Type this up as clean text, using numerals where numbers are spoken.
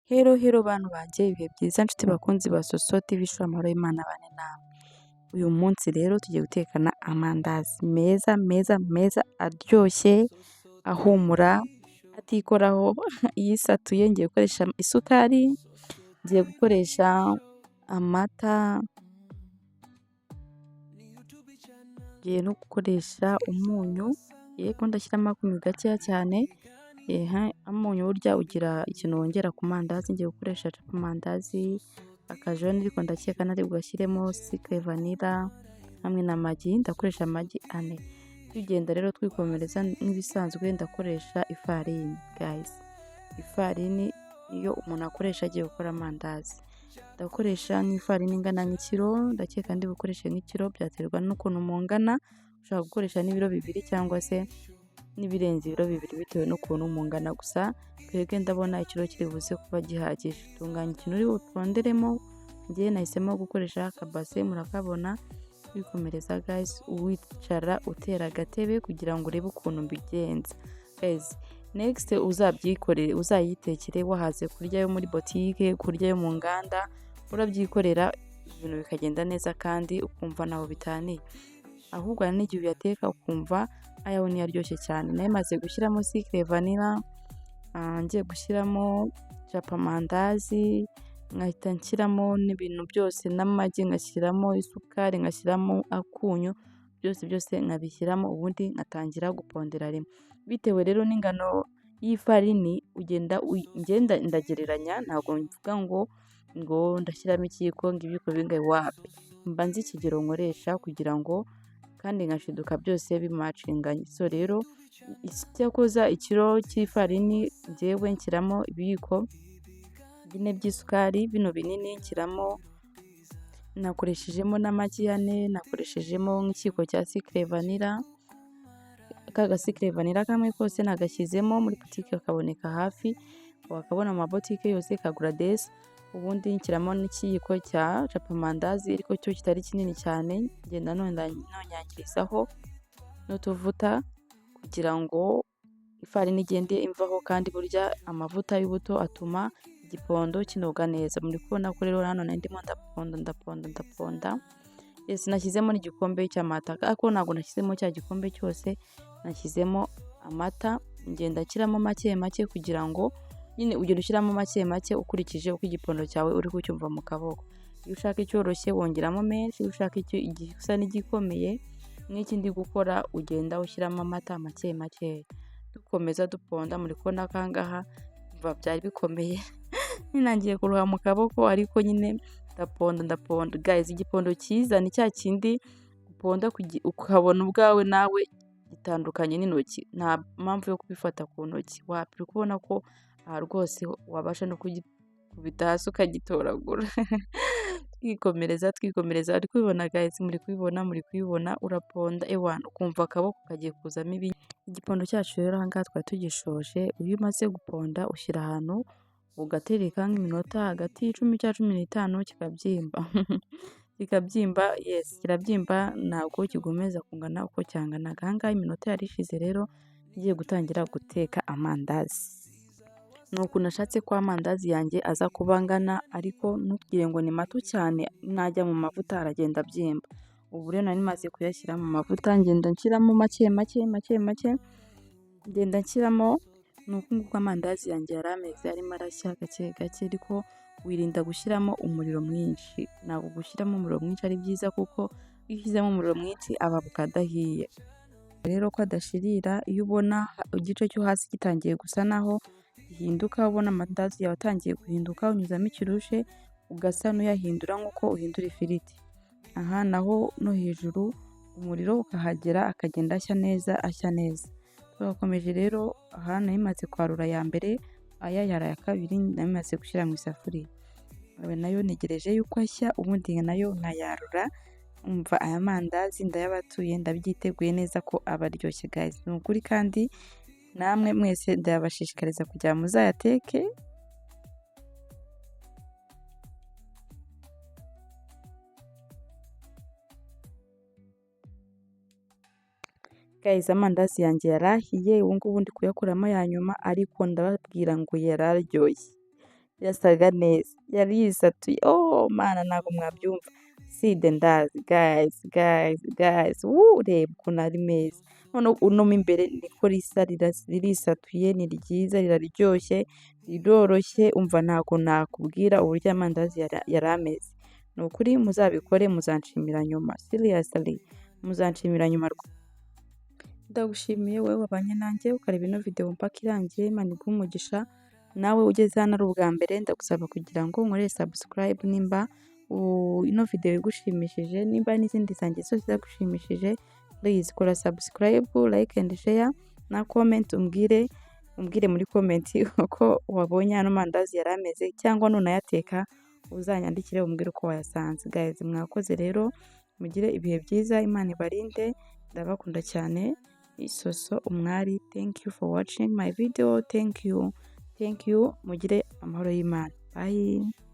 Hero bantu banje ibihe byiza nshuti bakunzi ba Soso TV show amahoro y'Imana bane namwe. Uyu munsi rero tugiye gutekana amandazi meza aryoshye ahumura atikoraho yisatuye. Ngiye gukoresha isukari, ngiye gukoresha amata, ngiye no gukoresha umunyu. Yego ndashyiramo akunyu gakeya cyane. Umunyu burya ugira ikintu wongera ku mandazi. Ngiye gukoresha amandazi akajoni ariko ndakeka nari bugashyiremo sikre vanilla hamwe na magi. Ndakoresha amagi 4. Tugenda rero twikomereza nk'ibisanzwe ndakoresha ifarini guys. Ifarini iyo umuntu akoresha agiye gukora amandazi. Ndakoresha nk'ifarini ingana nk'ikiro, ndakeka ndi bukoreshe nk'ikiro, byaterwa n'ukuntu mungana. Ushobora gukoresha n'ibiro 2 cyangwa se n'ibirenze ibiro 2 bitewe n'ukuntu mungana, gusa twebwe ndabona ikiro kiri buze kuba gihagije. Tunganya ikintu uri butonderemo, ngiye nahisemo gukoresha akabase murakabona. Bikomereza guys, uwicara utera agatebe kugira ngo urebe ukuntu mbigenza guys. Next uzabyikorere, uzayitekere wahaze kurya yo muri boutique, kurya yo mu nganda, urabyikorera ibintu bikagenda neza kandi ukumva naho bitaniye. Ahubwo n'igihe uyateka ukumva ayaho ni aryoshye cyane. Naye maze gushyiramo sikre vanilla, ngiye gushyiramo amandazi, nkahita nshyiramo n'ibintu byose n'amagi, ngashyiramo isukari, ngashyiramo akunyu, byose nkabishyiramo, ubundi ngatangira gupondera rimwe. Bitewe rero n'ingano y'ifarini ngenda ndagereranya, ntabwo mvuga ngo ndashyiramo ikiyiko ngo ibiyiko bingahe, wapi. Mba nzi ikigero nkoresha kugira ngo kandi ngashiduka byose bimacinganye. So rero cyakoza ikiro cy'ifarini njyewe nshyiramo ibiyiko 4 by'isukari, bino binini nshyiramo, nakoreshejemo n'amagi 4, nakoreshejemo nk'ikiko cya sikre vanilla. Kaga sikre vanilla kamwe kose nagashyizemo muri boutique kaboneka hafi, wakabona mu maboutique yose kagura desi. Ubundi nshyiramo n'ikiyiko cya amandazi ariko cyo kitari kinini cyane, ngenda nonyangirizaho n'utuvuta kugira ngo ifarini igende imvaho, kandi burya amavuta y'ubuto atuma igipondo kinoga neza. Muri kubona ko rero hano ndimo ndaponda. Yes, nashyizemo n'igikombe cy'amata, ariko ntabwo nashyizemo cya gikombe cyose, nashyizemo amata. Ngenda nshyiramo make kugira ngo nyine ugenda ushyiramo make ukurikije uko igipondo cyawe uri kucyumva mu kaboko. Iyo ushaka icyoroshye wongeramo menshi, iyo ushaka icyo igisa n'igikomeye nk'iki ndi gukora ugenda ushyiramo amata make. Dukomeza duponda, muri kubona kangaha mva byari bikomeye ninangiye kuruha mu kaboko, ariko nyine ndaponda guys. Igipondo cyiza ni cya kindi uponda ukabona ubwawe nawe gitandukanye n'intoki, nta mpamvu yo kubifata ku ntoki. Wapira kubona ko aha rwose wabasha no kugikubita hasi ukagitoragura. Twikomereza ari kubibona guys, muri kubibona uraponda ewana, ukumva akaboko kagiye kuzamo igipondo cyacu. Rero ahangaha twari tugishoje. Iyo umaze guponda ushyira ahantu ugatereka nk'iminota hagati y'10 cyangwa 15 kikabyimba. Yes, kirabyimba, ntabwo kigomeza kungana uko cyanganaga. Ahangaha iminota yari ishize, rero ngiye gutangira guteka amandazi. Nuko nashatse ko amandazi yanjye aza kubangana, ariko ntugire ngo ni mato cyane, najya mu mavuta aragenda byimba. Ubu rero nari maze kuyashyira mu mavuta, ngenda nshyiramo make, ngenda nshyiramo. Nuko nguko amandazi yanjye yari ameze, arimo arashya gake, ariko wirinda gushyiramo umuriro mwinshi. Ntabwo gushyiramo umuriro mwinshi ari byiza, kuko iyo ushyizemo umuriro mwinshi aba bukadahiye. Rero ko adashirira, iyo ubona igice cyo hasi gitangiye gusa naho gihinduka, ubona amandazi yawe atangiye guhinduka, unyuzamo ikirushe ugasa n'uyahindura nk'uko uhindura ifiriti. Aha naho no hejuru umuriro ukahagera akagenda ashya neza. Turakomeje rero. Aha nayimaze kwarura ya mbere, ya kabiri nayimaze gushyira mu isafuriya. Nayo negereje yuko ashya, ubundi nayo nkayarura. Umva aya mandazi ndayabatuye, ndabyiteguye neza ko aba aryoshye guys. Ni ukuri kandi namwe mwese ndabashishikariza kugira muzayateke. Guys, amandazi yanjye yarahiye, ubu ngubu ndi kuyakuramo ya nyuma, ariko ndababwira ngo yararyoshye. yasaga neza, yari yisatuye, mana ntabwo mwabyumva, side ndazi guys, reba ukuntu ari meza, noneho uno mo imbere niko risa, ririsatuye, ni ryiza, riraryoshye, riroroshye, umva ntabwo nakubwira uburyo amandazi yari ameze, ni ukuri muzabikore muzanshimira nyuma, seriously muzanshimira nyuma. Ndagushimiye wowe wabanye nanjye ukareba ino video mpaka irangiye, Imana iguhe umugisha, nawe ugeze hano ari ubwa mbere ndagusaba kugira ngo unkorere subscribe nimba ino video igushimishije, nimba n'izindi zanjye zose zagushimishije, please kora subscribe, like and share na comment, umbwire muri comment uko wabonye ano mandazi yari ameze, cyangwa nunayateka uzanyandikire umbwire uko wayasanze. Guys, mwakoze rero, mugire ibihe byiza, Imana ibarinde, ndabakunda cyane. Isoso umwari, thank you for watching my video, thank you, mugire amahoro y'Imana, bye.